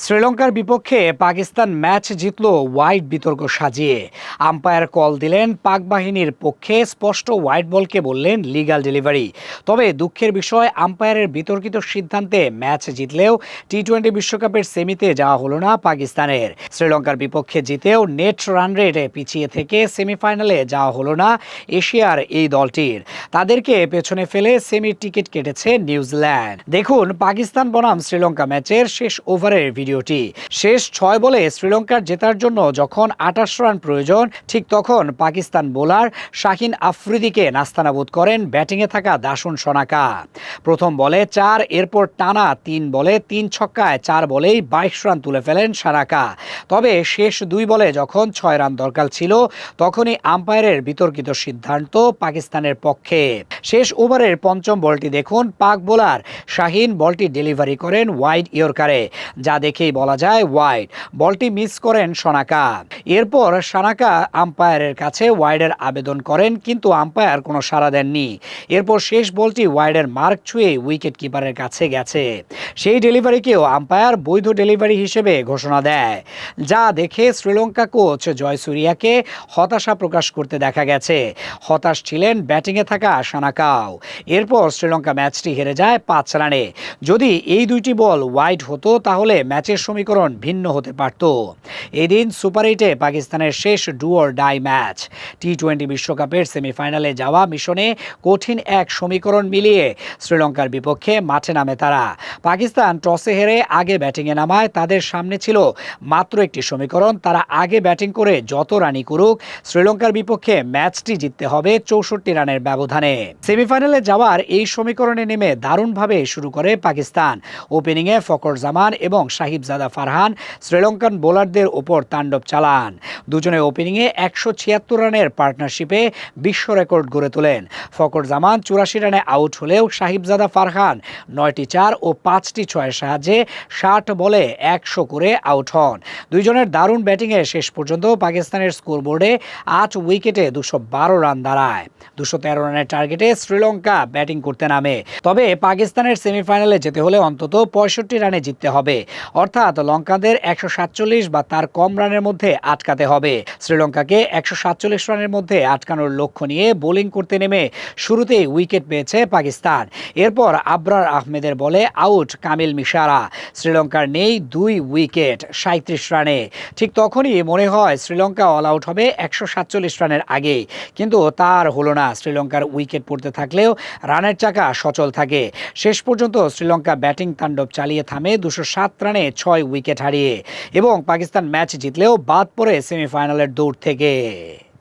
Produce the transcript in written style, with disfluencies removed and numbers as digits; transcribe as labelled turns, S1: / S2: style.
S1: শ্রীলঙ্কার বিপক্ষে পাকিস্তান ম্যাচ জিতল ওয়াইড বিতর্ক সাজিয়ে। আম্পায়ার কল দিলেন পাক বাহিনীর পক্ষে, স্পষ্ট হোয়াইট বলকে বললেন লিগ্যাল ডেলিভারি। তবে দুঃখের বিষয়, আম্পায়ারের বিতর্কিত সিদ্ধান্তে ম্যাচ জিতলেও টি-20 বিশ্বকাপের সেমিতে যাওয়া হলো না পাকিস্তানের। শ্রীলঙ্কার বিপক্ষে জিতেও নেট রান রেটে পিছিয়ে থেকে সেমিফাইনালে যাওয়া হলো না এশিয়ার এই দলটির। তাদেরকে পেছনে ফেলে সেমির টিকিট কেটেছে নিউজিল্যান্ড। দেখুন পাকিস্তান বনাম শ্রীলঙ্কা ম্যাচের শেষ ওভারের ভিডিওটি। শেষ 6 বলে শ্রীলঙ্কার জেতার জন্য যখন 28 রান প্রয়োজন, ঠিক তখন পাকিস্তান বোলার শাহিন আফ্রিদিকে নাস্তানাবুদ করেন ব্যাটিংয়ে থাকা দাসুন সনাকা। প্রথম বলে 4, এরপর টানা 3 বলে 3 ছক্কায় 4 বলেই 22 রান তুলে ফেলেন সানাকা। তবে শেষ 2 বলে যখন 6 রান দরকার ছিল, তখনই আম্পায়ারের বিতর্কিত সিদ্ধান্ত পাকিস্তানের পক্ষে। শেষ ওভারের পঞ্চম বলটি দেখুন, পাক বোলার শাহিন বলটি ডেলিভারি করেন ওয়াইড ইয়র্কারে, যা দেখেই বলা যায় ওয়াইড। বলটি মিস করেন সনাকা। এরপর সানাকা আম্পায়ারের কাছে ওয়াইডের আবেদন করেন, কিন্তু আম্পায়ার কোনো সাড়া দেননি। এরপর শেষ বলটি ওয়াইডের মার্ক ছুঁয়ে উইকেট কিপারের কাছে গেছে। সেই ডেলিভারিকেও আম্পায়ার বৈধ ডেলিভারি হিসেবে ঘোষণা দেয়, যা দেখে শ্রীলঙ্কা কোচ জয়সূরিয়াকে হতাশা প্রকাশ করতে দেখা গেছে। হতাশ ছিলেন ব্যাটিংয়ে থাকা সানাকাও। এরপর শ্রীলঙ্কা ম্যাচটি হেরে যায় 5 রানে। যদি এই দুইটি বল ওয়াইড হতো, তাহলে ম্যাচের সমীকরণ ভিন্ন হতে পারত। এদিন সুপার 8-এ পাকিস্তানের শেষ ডু অর ডাই ম্যাচ। টি-20 বিশ্বকাপের সেমিফাইনালে যাওয়া মিশনে কঠিন এক সমীকরণ মিলিয়ে শ্রীলঙ্কার বিপক্ষে মাঠে নামে তারা। পাকিস্তান টসে হেরে আগে ব্যাটিংয়ে নামায়। তাদের সামনে ছিল মাত্র একটি সমীকরণ, তারা আগে ব্যাটিং করে যত রানই করুক, শ্রীলঙ্কার বিপক্ষে ম্যাচটি জিততে হবে 64 রানের ব্যবধানে। সেমিফাইনালে যাওয়ার এই সমীকরণে নেমে দারুণভাবে শুরু করে পাকিস্তান। ওপেনিংয়ে ফখর জামান এবং সাহিবজাদা ফারহান শ্রীলঙ্কান বোলারদের ওপর তাণ্ডব চালান। দুজনে ওপেনিংয়ে 176 রানের পার্টনারশিপে বিশ্ব রেকর্ড গড়ে তোলেন। ফখর জামান 84 রানে আউট হলেও সাহিবজাদা ফারহান 9টি 4 ও 5টি 6-এর সাহায্যে 60 বলে 100 করে আউট হন। দুইজনের দারুণ ব্যাটিংয়ে শেষ পর্যন্ত পাকিস্তানের স্কোরবোর্ডে 8 উইকেটে 212 রান দাঁড়ায়। 213 রানের টার্গেটে শ্রীলঙ্কা ব্যাটিং করতে নামে। তবে পাকিস্তানের সেমিফাইনালে যেতে হলে অন্তত 65 রানে জিততে হবে, অর্থাৎ লঙ্কানদের 147 বা তার কম রানের মধ্যে আটকাতে হবে। শ্রীলঙ্কাকে 147 রানের মধ্যে আটকানোর লক্ষ্য নিয়ে বোলিং করতে নেমে শুরুতেই উইকেট পেয়েছে পাকিস্তান। এরপর আবরার আহমেদের বলে আউট কামিল মিশারা। শ্রীলঙ্কার নেই 2 উইকেট 37 রানে। ঠিক তখনই মনে হয় শ্রীলঙ্কা অল আউট হবে 147 রানের আগেই, কিন্তু তার হলো না। শ্রীলঙ্কার উইকেট পড়তে থাকলেও রানের চাকা সচল থাকে। শেষ পর্যন্ত শ্রীলঙ্কা ব্যাটিং তাণ্ডব চালিয়ে থামে 207 রানে 6 উইকেট হারিয়ে, এবং পাকিস্তান ম্যাচ জিতলেও বাদ পড়ে সেমিফাইনালের দৌড় থেকে।